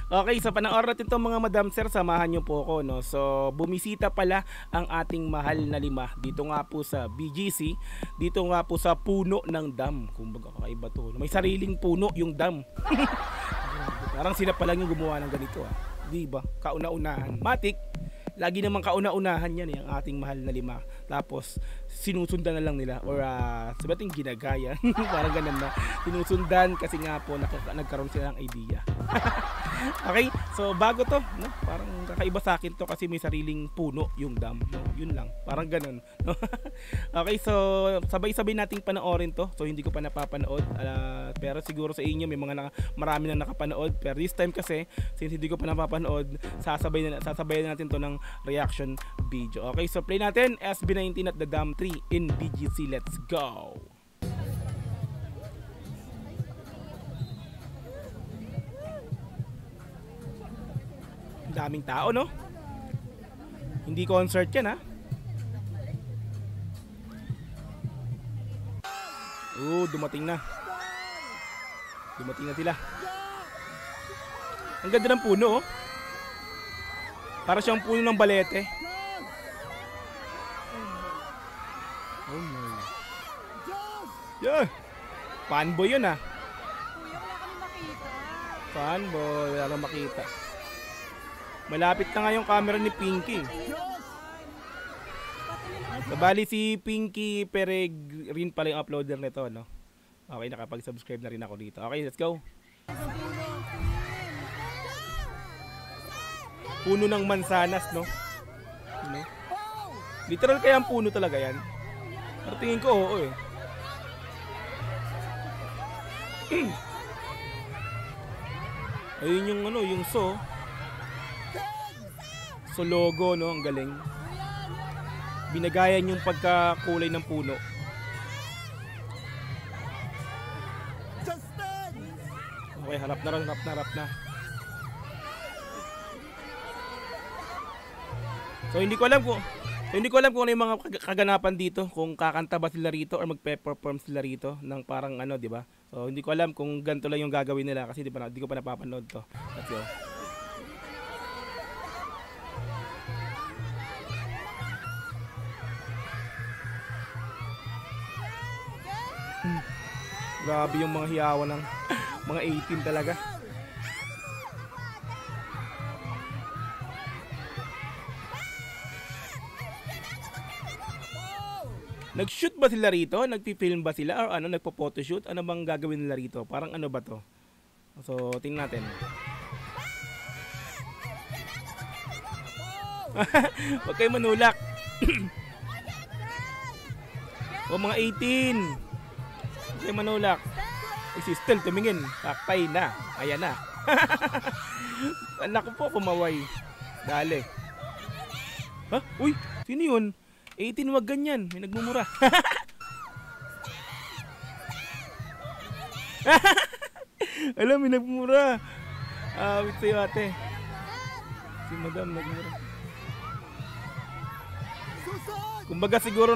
Okay, sa panoorin natin itong mga madam sir, samahan niyo po ako, no? So, bumisita pala ang ating mahal na lima dito nga po sa BGC, dito nga po sa puno ng dam. Kumbaga kakaiba to. May sariling puno yung dam. Parang sila pa lang yung gumawa ng ganito, ah. Di ba? Kauna-unahan. Matik, lagi namang kauna-unahan yan eh, ang ating mahal na lima. Tapos sinusundan na lang nila or sabating ginagaya. Parang ganun na. Sinusundan kasi nga po nagkaroon sila ng idea. Okay, so bago to, no? Parang kakaiba sa akin to kasi may sariling puno yung dam, no? Yun lang, parang ganun, no? Okay, so sabay-sabay nating panoorin to. So hindi ko pa napapanood, pero siguro sa inyo may marami na nakapanood. Pero this time kasi, since hindi ko pa napapanood, sasabay na natin to ng reaction video. Okay, so play natin SB19 at the Dam 3 in BGC. Let's go! Daming tao, no? Hindi concert yan, ha? Dumating na. Dumating na sila. Ang ganda ng puno, oh. Para siyang puno ng balete. Oh my. Yeah. Fanboy yun, ah. Kuya, wala kami makita. Fanboy, wala kang makita. Malapit na nga yung camera ni Pinky. Nabali si Pinky Peregrin pala yung uploader nito, no? Okay, nakapag-subscribe na rin ako dito. Okay, let's go. Puno ng mansanas, no? Ano? Literal kaya ang puno talaga yan? Pero tingin ko, oo eh. Ayun yung ano, yung So logo, no, ang galing. Binagayan yung pagkakulay ng puno. Okay, harap na. So hindi ko alam kung ano yung mga kaganapan dito, kung kakanta ba sila rito or magpe-perform sila rito ng parang ano, 'di ba? So hindi ko alam kung ganito lang yung gagawin nila kasi di ko pa napapanood to. Let's go. Grabe yung mga hiyawan ng mga 18 talaga. Nag-shoot ba sila rito? Nagpi-film ba sila? Or ano, nagpo-photoshoot? Ano bang gagawin nila rito? Parang ano ba to? So, tingnan natin. Huwag kayo manulak. O mga 18. Huwag kayo manulak. Si Stel tumingin. Takpay na. Ayan na. Anak ko po kumaway. Dali. Ha? Uy, sino yun? 18, wag ganyan. May nagmumura. Alam, may nagmumura. Wait sa'yo ate. Si madam nagmura. Kumbaga siguro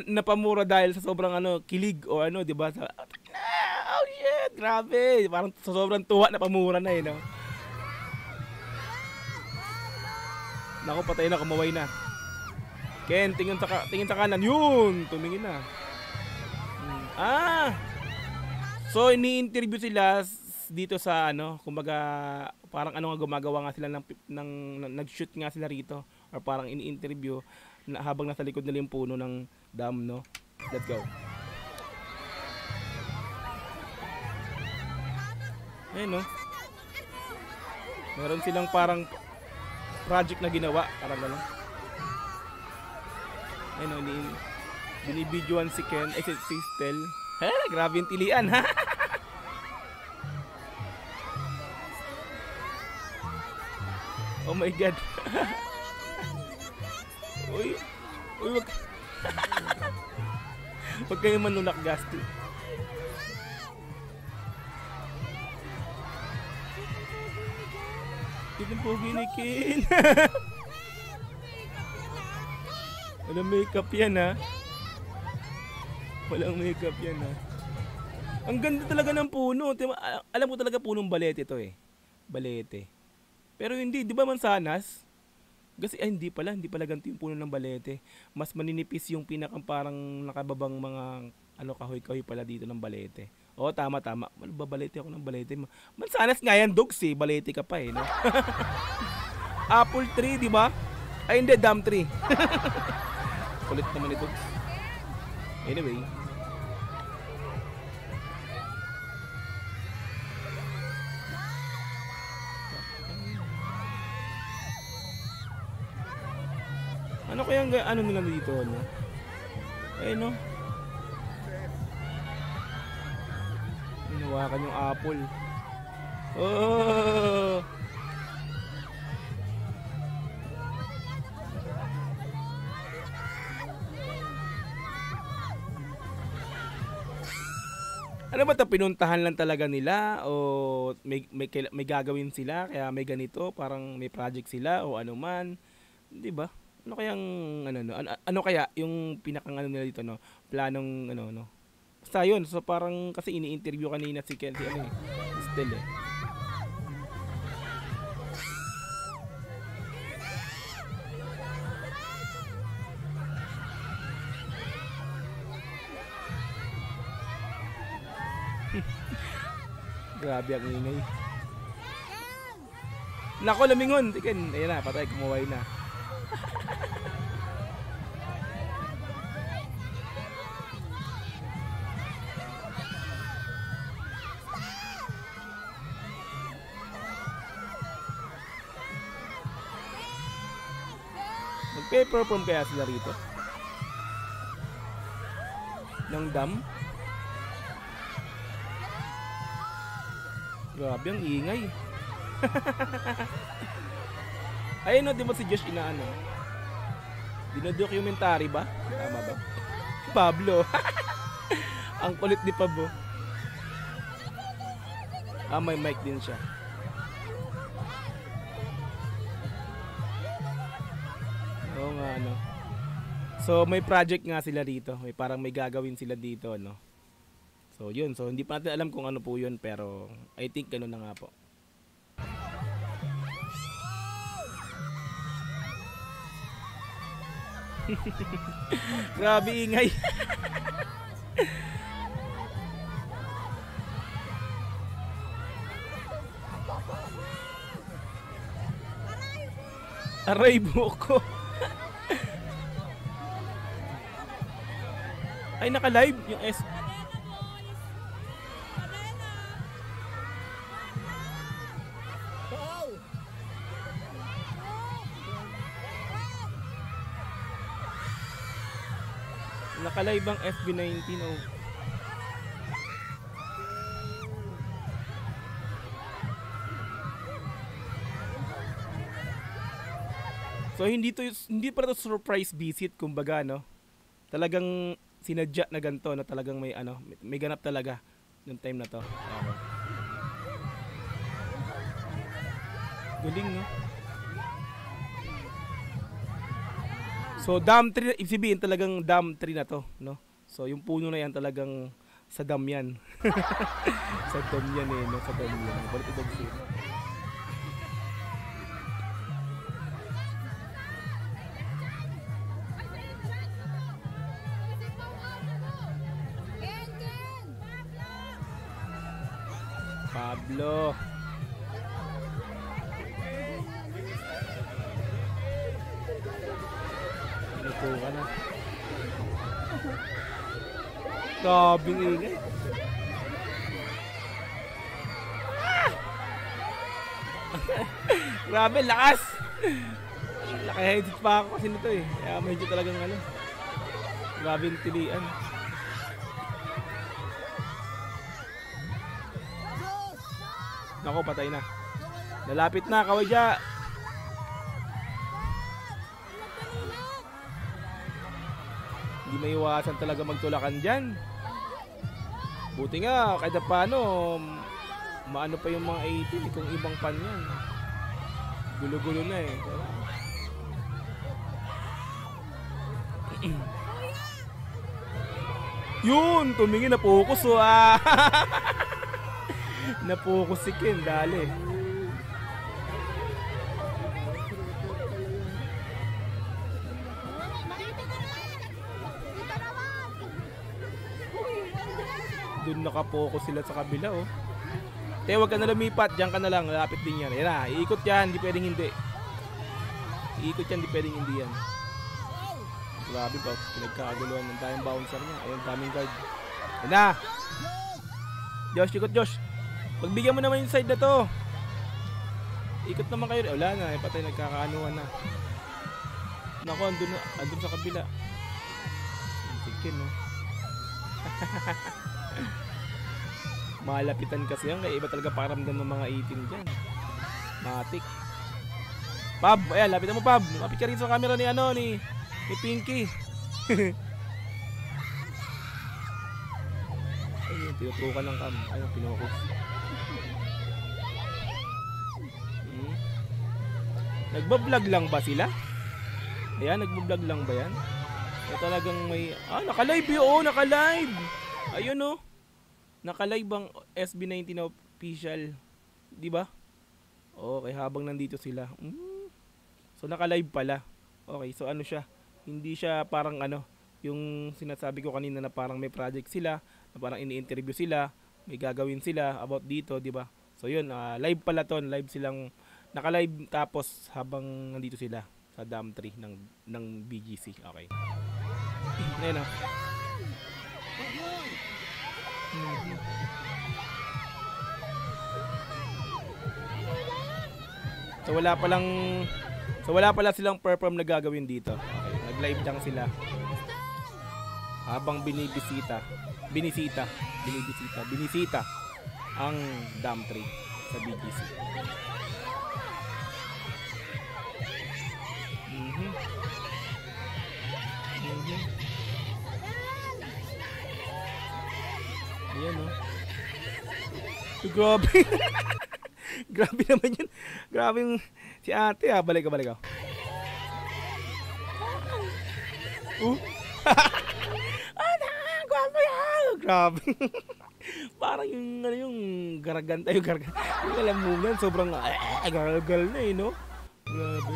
napamura dahil sa sobrang kilig o ano, di ba? Oh shit, grabe. Parang sa sobrang tuwa na pamura na no? Naku, patay na, kumaway na. Ken, tingin sa kanan. Yun, tumingin na. So ini-interview sila dito sa kumbaga parang nga gumagawa nga sila ng nag-shoot nga sila rito or parang ini-interview habang nasa likod nila yung puno ng dam, no? Let's go. Ayun, no? Meron silang parang project na ginawa, parang gano'n. Ayun, no? Binibidyoan si Ken, si Stel. Grabe yung tilian, ha? Oh my God. Uy, wag kayo manulak, Gasti. Ito po ginikin. Walang makeup yan, ha? Walang makeup yan, ha? Ang ganda talaga ng puno. Alam mo talaga punong balete ito, eh. Balete. Pero hindi, di ba mansanas? Kasi ay, hindi pala ganito yung puno ng balete. Mas maninipis yung pinakang parang nakababang mga ano kahoy-kahoy pala dito ng balete. Oo, tama. Balete ako ng balete. Mansanas nga yan, dogs eh. Balete ka pa eh, no? Apple tree, di ba? Ay, hindi, dam tree. Kulit naman ito. Anyway. Ano kaya ano nila dito, no? Ayun, no? Hinawakan yung apple. Oh! Ano ba 'to, pinuntahan lang talaga nila o may gagawin sila kaya may ganito, parang may project sila o ano man, 'di ba? Ano kayang ano kaya yung pinakang ano nila dito, no? Planong ano, no? Basta yun, so parang kasi ini-interview kanina si Ken, si ano eh, si Stel eh. Grabe ang ingay. Nako, lumingon. Ken, ayan na, patay, kumuway na. Magpe-perform kaya sila rito? Ng dam? Grabe ang ingay. Ayun, no, di ba si Josh inaano? Dinodocumentary ba? Tama ba? Pablo. Ang kulit ni Pablo. Ah, may mic din siya. Oo nga, no. So, may project nga sila dito. Parang may gagawin sila dito, no. So, yun. So, hindi pa natin alam kung ano po yun, pero I think ganun na nga po. Grabe ingay. Aray buko. Ay, naka-live yung S. Naka-live ang FB19, oh. So hindi pa to surprise visit kumbaga, no. Talagang sinadya na ganito, na talagang may ganap talaga yung time na to. Okay. Galing, no. So dam tree, ibig sabihin talagang dam tree na to, no. So yung puno na yan talagang sa dam yan. Sa dam yan eh, no, sa dam yan. Balit ito siya. Pablo. Ito ka na. Grabing ingay. Grabe, lakas. Naka-headset pa ako kasi nito eh. Kaya medyo talagang grabe yung tilian. Nako, patay na. Nalapit na, kawadya. Hindi maiwasan talaga magtulakan dyan. Buti nga, kahit paano, maano pa yung mga 18, kung ibang pan yan. Gulo-gulo na eh. Yun, tumingin na focus oh. Na-focus si Ken, dali. Doon nakapokus sila sa kabila, oh. Te, wag ka na lumipat. Diyan ka na lang. Lapit din yan. Ayan na. Iikot yan. Hindi pwedeng hindi. Iikot yan. Hindi pwedeng hindi yan. Grabe ba? Pinagkakaguluhan ng tayong bouncer niya. Ayun, daming guard. Ayan na. Josh, ikot Josh. Pagbigyan mo naman yung side na to. Ikot naman kayo. Wala na. Patay, nagkakaanuhan na. Nako, andun sa kabila. Chicken, no? Malapitan kasi yan. Kaya iba talaga paramdam ng mga 18 dyan. Matik. Pab, ayan, lapitan mo, Pab. Lapit ka rin sa camera ni ano, ni Pinky. Ayun, tinutukan ng cam. Ayun, pinukus. Nagbablog lang ba sila? Ayan, nagbablog lang ba yan? O talagang may... naka-live yun! Oo, naka-live! Ayun, oh. Naka-live ang SB19 na official. Diba? Okay, habang nandito sila. So, naka-live pala. Okay, so ano siya? Hindi siya parang ano, yung sinasabi ko kanina na parang may project sila, na parang ini-interview sila, may gagawin sila about dito, diba? So, yun, live pala to. Live silang... Naka-live tapos habang nandito sila sa Dam 3 ng BGC. Okay. Ayun na. So wala pala silang perform na gagawin dito. Okay. Nag-live lang sila. Habang binisita ang Dam 3 sa BGC. Ayan, oh. Grabe. Grabe naman yun. Grabe yung si ate, ha. Balik ka. Grabe yan. Grabe. Parang yung, yung garaganta, yung kalamunan. Sobrang, garagal na, eh, no? Grabe.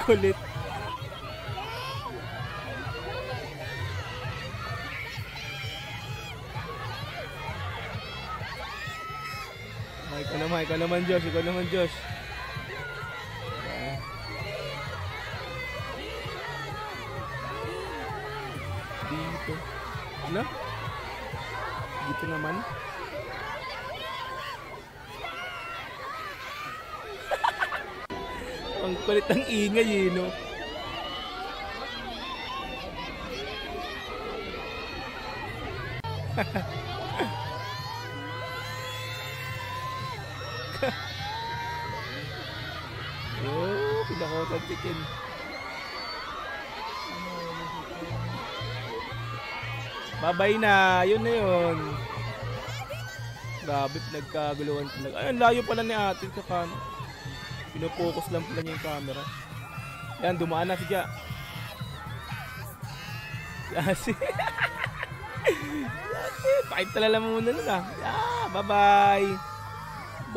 Kulit. Ikaw naman Josh. Dito. Ano? Dito naman. Ang kulit ng ingay, no? Oh, pinakotan chicken. Babay na, yun na yun. Grabe, nagkaguluhan talaga. Ay, ang layo pala ni ate sa kan. Pinopokus lang pala niya yung camera. Yan, dumaan na si Ja. Yasi. Pakit talala muna nun, ah. Bye-bye.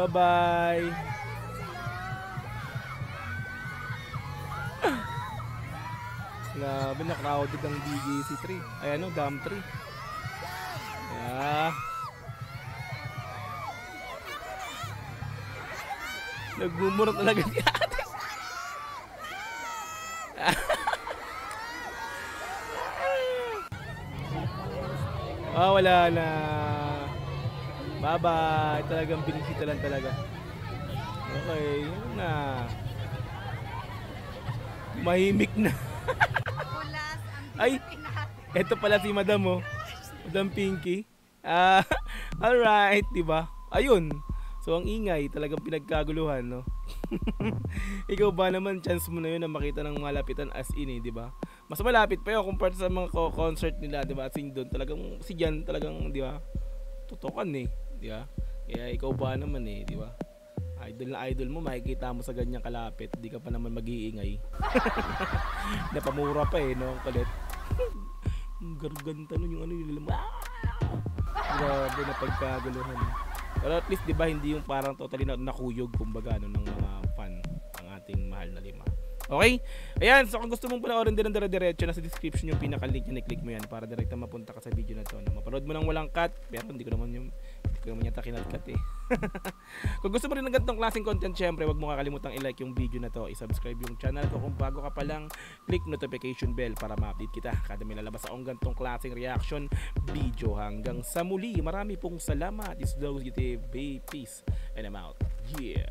Bye-bye. Grabe, na-crowded ang BGC 3. Ay, ano, Dam 3. Yeah. Nagmumura talaga si ate. Wala na. Bye-bye. Talagang binisita lang talaga. Okay, yun na. Mahimik na. Ay, eto pala si Madam, oh. Madam Pinky. Alright, diba? Ayun. So, ang ingay, talagang pinagkaguluhan, no? Ikaw ba naman, chance mo na yun na makita ng malapitan as in, eh, diba? Mas malapit pa yun compared sa mga concert nila, diba? As in doon, talagang, si Jan, talagang, diba? Tutukan, eh. Diba? Kaya ikaw ba naman, eh, diba? Idol na idol mo, makikita mo sa ganyang kalapit. Di ka pa naman mag-iingay. Napamura pa, eh, no? Kulit. Garganta nun yung ano yung grabe na pagkaguluhan. Pero at least, di ba, hindi yung parang totally nakuyog, kumbaga, ano, ng mga fan ang ating mahal na lima. Okay? Ayan, so kung gusto mong panoorin din ng dire-diretso, nasa description yung pinaka-link niya, i-click mo yan para direkta mapunta ka sa video na to. Mapanood mo nang walang cut, pero hindi ko naman yata kinat-cut eh. Kung gusto mo rin ng ganitong klaseng content, syempre, wag mo kakalimutang i-like yung video na to, i-subscribe yung channel ko. Kung bago ka pa lang, click notification bell para ma-update kita kada may lalabas akong ganitong klaseng reaction video. Hanggang sa muli, marami pong salamat. This is Dog TV. Peace and I'm out. Yeah.